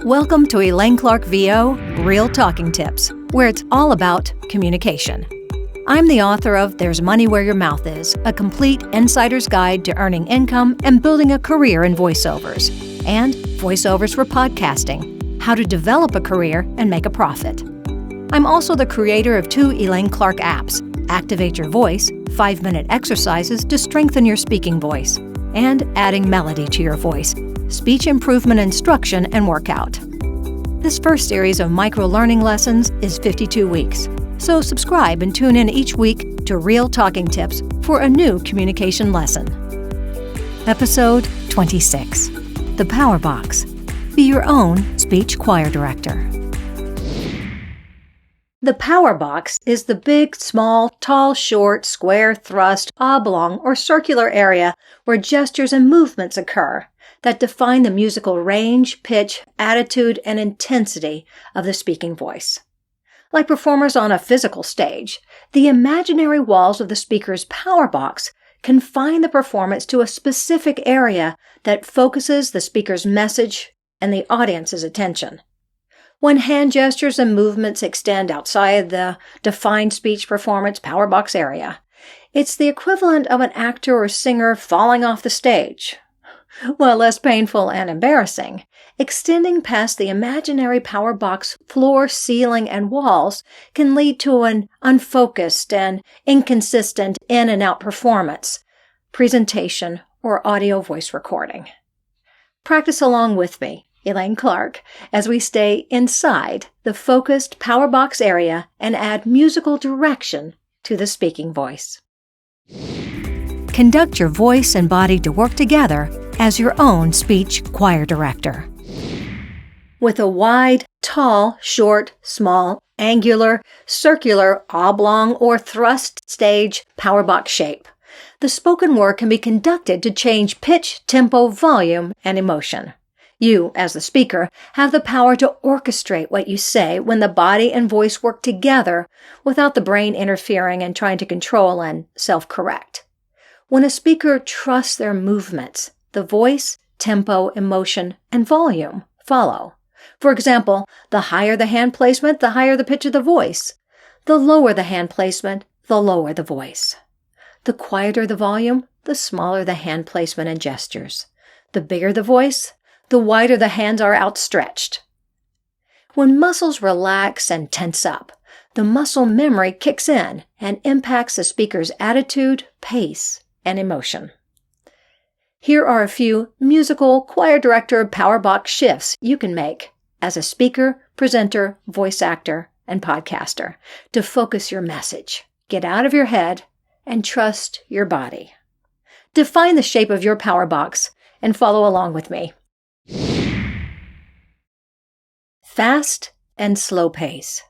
Welcome to Elaine Clark VO Real Talking Tips, where it's all about communication. I'm the author of There's Money Where Your Mouth Is, a complete insider's guide to earning income and building a career in voiceovers, and Voiceovers for Podcasting, how to develop a career and make a profit. I'm also the creator of 2 Elaine Clark apps, Activate Your Voice, 5-minute exercises to strengthen your speaking voice, and Adding Melody to Your Voice, speech improvement instruction and workout. This first series of micro-learning lessons is 52 weeks, so subscribe and tune in each week to Real Talking Tips for a new communication lesson. Episode 26, The Power Box. Be your own speech choir director. The power box is the big, small, tall, short, square, thrust, oblong, or circular area where gestures and movements occur that define the musical range, pitch, attitude, and intensity of the speaking voice. Like performers on a physical stage, the imaginary walls of the speaker's power box confine the performance to a specific area that focuses the speaker's message and the audience's attention. When hand gestures and movements extend outside the defined speech performance power box area, it's the equivalent of an actor or singer falling off the stage. While less painful and embarrassing, extending past the imaginary power box floor, ceiling, and walls can lead to an unfocused and inconsistent in and out performance, presentation, or audio voice recording. Practice along with me, Elaine Clark, as we stay inside the focused power box area and add musical direction to the speaking voice. Conduct your voice and body to work together as your own speech choir director. With a wide, tall, short, small, angular, circular, oblong, or thrust stage power box shape, the spoken word can be conducted to change pitch, tempo, volume, and emotion. You, as the speaker, have the power to orchestrate what you say when the body and voice work together without the brain interfering and trying to control and self-correct. When a speaker trusts their movements, the voice, tempo, emotion, and volume follow. For example, the higher the hand placement, the higher the pitch of the voice. The lower the hand placement, the lower the voice. The quieter the volume, the smaller the hand placement and gestures. The bigger the voice, the wider the hands are outstretched. When muscles relax and tense up, the muscle memory kicks in and impacts the speaker's attitude, pace, and emotion. Here are a few musical choir director power box shifts you can make as a speaker, presenter, voice actor, and podcaster to focus your message, get out of your head, and trust your body. Define the shape of your power box and follow along with me. Fast and slow pace.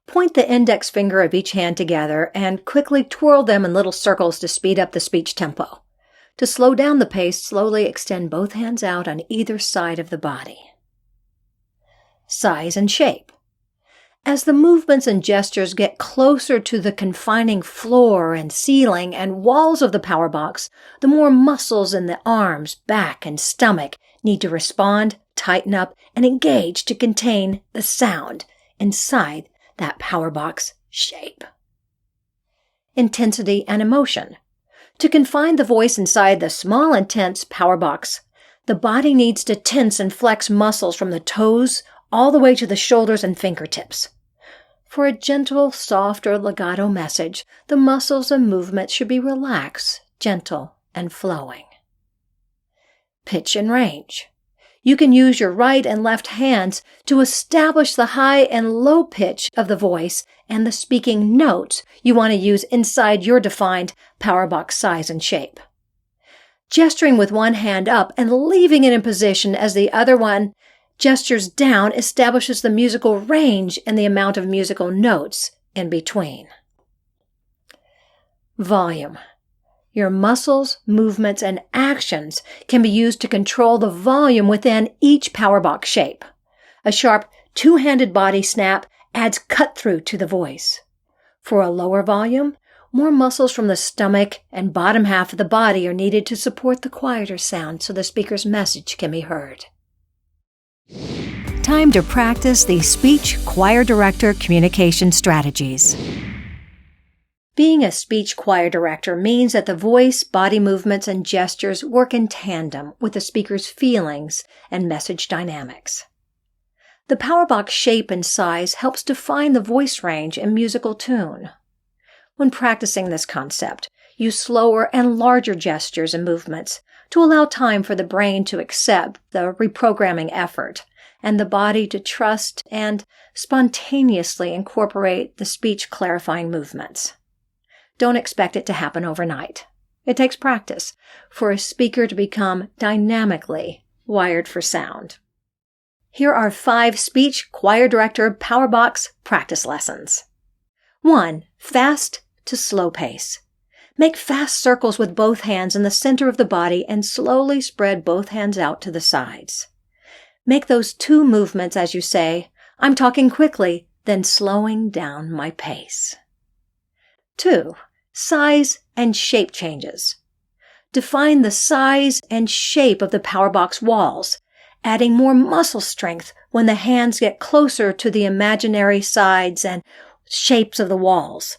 Point the index finger of each hand together and quickly twirl them in little circles to speed up the speech tempo. To slow down the pace, slowly extend both hands out on either side of the body. Size and shape. As the movements and gestures get closer to the confining floor and ceiling and walls of the power box, the more muscles in the arms, back, and stomach need to respond, tighten up, and engage to contain the sound inside that power box shape. Intensity and emotion. To confine the voice inside the small, intense power box, the body needs to tense and flex muscles from the toes all the way to the shoulders and fingertips. For a gentle, soft, or legato message, the muscles and movements should be relaxed, gentle, and flowing. Pitch and range. You can use your right and left hands to establish the high and low pitch of the voice and the speaking notes you want to use inside your defined power box size and shape. Gesturing with one hand up and leaving it in position as the other one gestures down establishes the musical range and the amount of musical notes in between. Volume. Your muscles, movements, and actions can be used to control the volume within each power box shape. A sharp two-handed body snap adds cut-through to the voice. For a lower volume, more muscles from the stomach and bottom half of the body are needed to support the quieter sound so the speaker's message can be heard. Time to practice the speech choir director communication strategies. Being a speech choir director means that the voice, body movements, and gestures work in tandem with the speaker's feelings and message dynamics. The powerbox shape and size helps define the voice range and musical tune. When practicing this concept, use slower and larger gestures and movements to allow time for the brain to accept the reprogramming effort and the body to trust and spontaneously incorporate the speech clarifying movements. Don't expect it to happen overnight. It takes practice for a speaker to become dynamically wired for sound. Here are 5 speech choir director powerbox practice lessons. 1. Fast to slow pace. Make fast circles with both hands in the center of the body and slowly spread both hands out to the sides. Make those 2 movements as you say, "I'm talking quickly," then slowing down my pace. 2. Size and shape changes. Define the size and shape of the powerbox walls, adding more muscle strength when the hands get closer to the imaginary sides and shapes of the walls.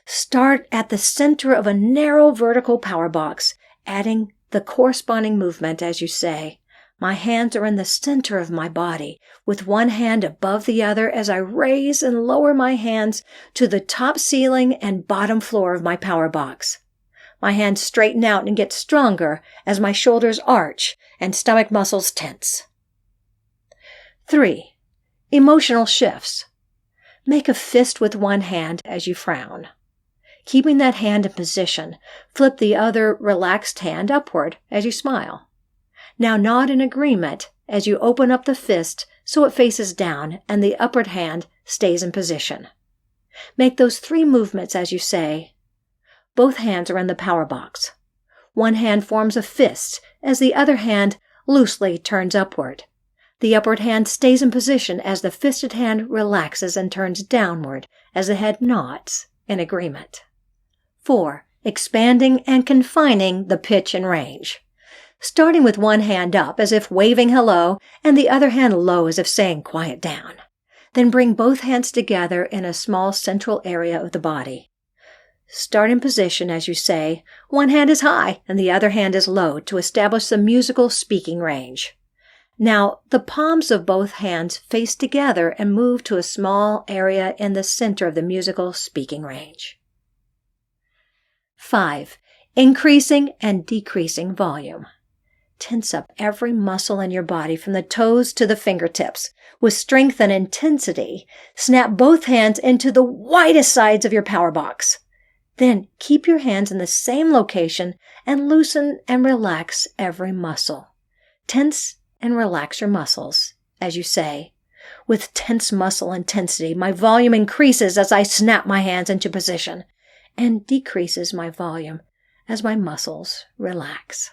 Start at the center of a narrow vertical powerbox, adding the corresponding movement as you say, "My hands are in the center of my body, with one hand above the other as I raise and lower my hands to the top ceiling and bottom floor of my powerbox. My hands straighten out and get stronger as my shoulders arch and stomach muscles tense." 3. Emotional shifts. Make a fist with one hand as you frown. Keeping that hand in position, flip the other relaxed hand upward as you smile. Now nod in agreement as you open up the fist so it faces down and the upward hand stays in position. Make those 3 movements as you say. Both hands are in the powerbox. One hand forms a fist as the other hand loosely turns upward. The upward hand stays in position as the fisted hand relaxes and turns downward as the head nods in agreement. 4. Expanding and confining the pitch and range. Starting with one hand up as if waving hello and the other hand low as if saying quiet down. Then bring both hands together in a small central area of the body. Start in position as you say, one hand is high and the other hand is low to establish the musical speaking range. Now, the palms of both hands face together and move to a small area in the center of the musical speaking range. 5. Increasing and decreasing volume. Tense up every muscle in your body from the toes to the fingertips. With strength and intensity, snap both hands into the widest sides of your powerbox. Then keep your hands in the same location and loosen and relax every muscle. Tense and relax your muscles, as you say. With tense muscle intensity, my volume increases as I snap my hands into position, and decreases my volume as my muscles relax.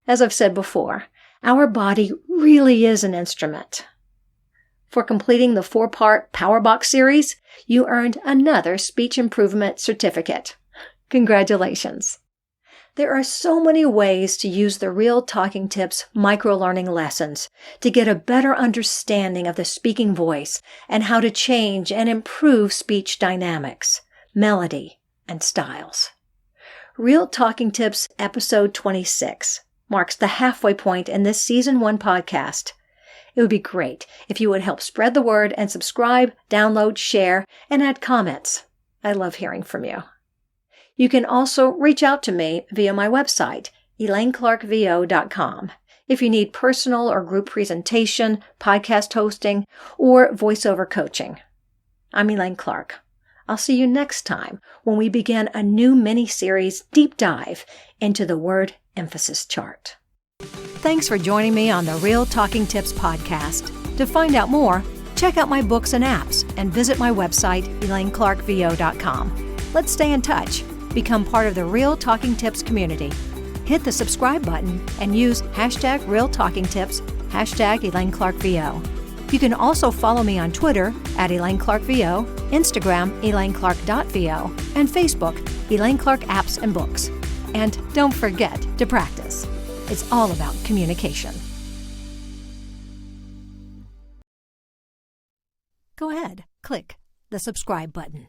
As I've said before, our body really is an instrument. For completing the 4-part Powerbox series, you earned another speech improvement certificate. Congratulations! There are so many ways to use the Real Talking Tips micro-learning lessons to get a better understanding of the speaking voice and how to change and improve speech dynamics, melody, and styles. Real Talking Tips Episode 26 marks the halfway point in this Season 1 podcast. It would be great if you would help spread the word and subscribe, download, share, and add comments. I love hearing from you. You can also reach out to me via my website, ElaineClarkVO.com, if you need personal or group presentation, podcast hosting, or voiceover coaching. I'm Elaine Clark. I'll see you next time when we begin a new mini-series deep dive into the word emphasis chart. Thanks for joining me on the Real Talking Tips podcast. To find out more, check out my books and apps and visit my website, ElaineClarkVO.com. Let's stay in touch. Become part of the Real Talking Tips community. Hit the subscribe button and use #RealTalkingTips, #ElaineClarkVO. You can also follow me on Twitter @ElaineClarkVO, Instagram ElaineClark.VO, and Facebook Elaine Clark Apps and Books. And don't forget to practice. It's all about communication. go ahead, click the subscribe button.